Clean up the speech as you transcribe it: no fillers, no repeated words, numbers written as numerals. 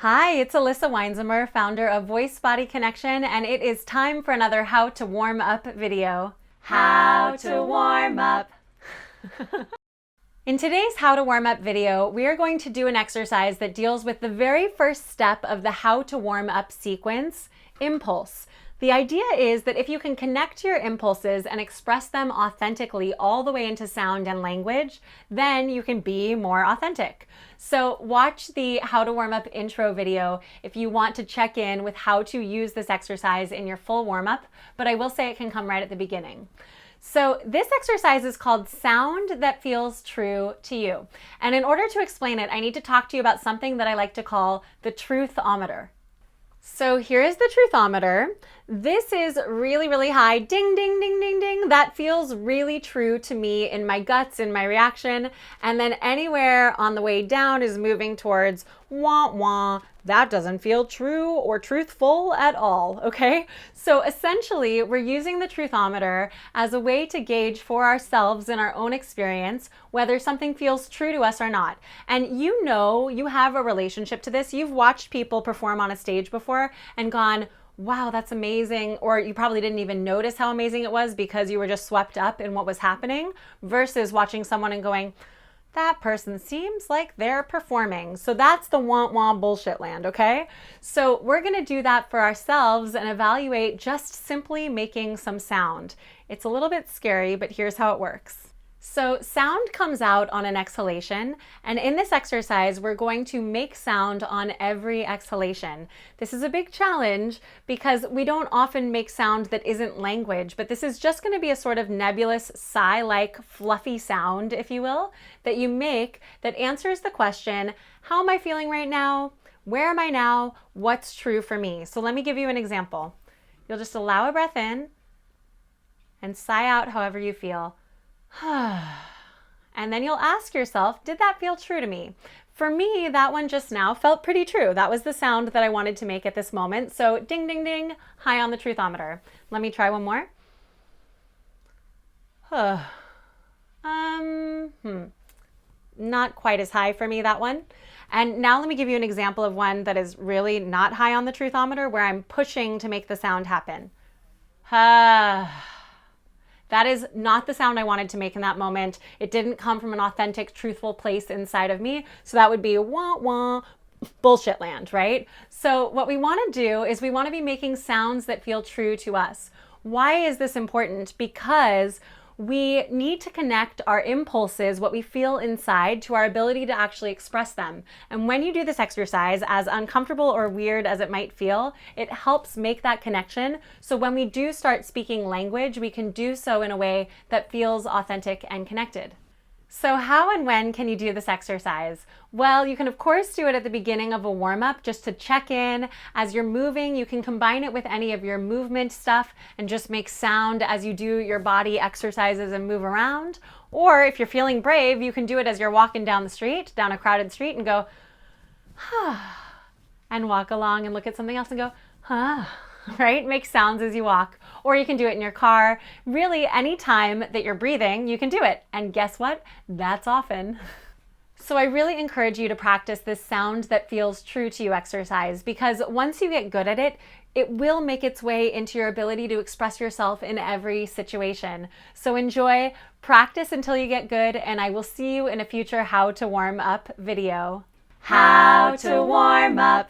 Hi, it's Elissa Weinzimmer, founder of Voice Body Connection, and it is time for another How to Warm Up video. How to warm up. In today's How to Warm Up video, we are going to do an exercise that deals with the very first step of the How to Warm Up sequence, impulse. The idea is that if you can connect your impulses and express them authentically all the way into sound and language, then you can be more authentic. So watch the How to Warm Up intro video if you want to check in with how to use this exercise in your full warm-up, but I will say it can come right at the beginning. So this exercise is called Sound That Feels True to You. And in order to explain it, I need to talk to you about something that I like to call the Truthometer. So here is the Truthometer. This is really, really high. Ding, ding, ding, ding, ding. That feels really true to me in my guts, in my reaction. And then anywhere on the way down is moving towards wah, wah. That doesn't feel true or truthful at all, okay? So essentially, we're using the Truthometer as a way to gauge for ourselves in our own experience whether something feels true to us or not. And you know, you have a relationship to this. You've watched people perform on a stage before and gone, wow, that's amazing. Or you probably didn't even notice how amazing it was because you were just swept up in what was happening, versus watching someone and going, that person seems like they're performing. So that's the wah-wah bullshit land, okay? So we're gonna do that for ourselves and evaluate just simply making some sound. It's a little bit scary, but here's how it works. So sound comes out on an exhalation, and in this exercise, we're going to make sound on every exhalation. This is a big challenge because we don't often make sound that isn't language, but this is just going to be a sort of nebulous, sigh-like, fluffy sound, if you will, that you make that answers the question, how am I feeling right now? Where am I now? What's true for me? So let me give you an example. You'll just allow a breath in and sigh out however you feel. And then you'll ask yourself, did that feel true to me? For me, that one just now felt pretty true. That was the sound that I wanted to make at this moment. So ding, ding, ding, high on the Truthometer. Let me try one more. Not quite as high for me, that one. And now let me give you an example of one that is really not high on the Truthometer, where I'm pushing to make the sound happen. That is not the sound I wanted to make in that moment. It didn't come from an authentic, truthful place inside of me. So that would be wah, wah, bullshit land, right? So what we want to do is we want to be making sounds that feel true to us. Why is this important? Because we need to connect our impulses, what we feel inside, to our ability to actually express them. And when you do this exercise, as uncomfortable or weird as it might feel, it helps make that connection. So when we do start speaking language, we can do so in a way that feels authentic and connected. So how and when can you do this exercise? Well, you can of course do it at the beginning of a warm-up just to check in. As you're moving, you can combine it with any of your movement stuff and just make sound as you do your body exercises and move around. Or if you're feeling brave, you can do it as you're walking down the street, down a crowded street, and go, and walk along and look at something else and go, right? Make sounds as you walk. Or you can do it in your car. Really, any time that you're breathing, you can do it. And guess what? That's often. So I really encourage you to practice this sound that feels true to you exercise, because once you get good at it, it will make its way into your ability to express yourself in every situation. So enjoy, practice until you get good, and I will see you in a future How to Warm Up video. How to warm up.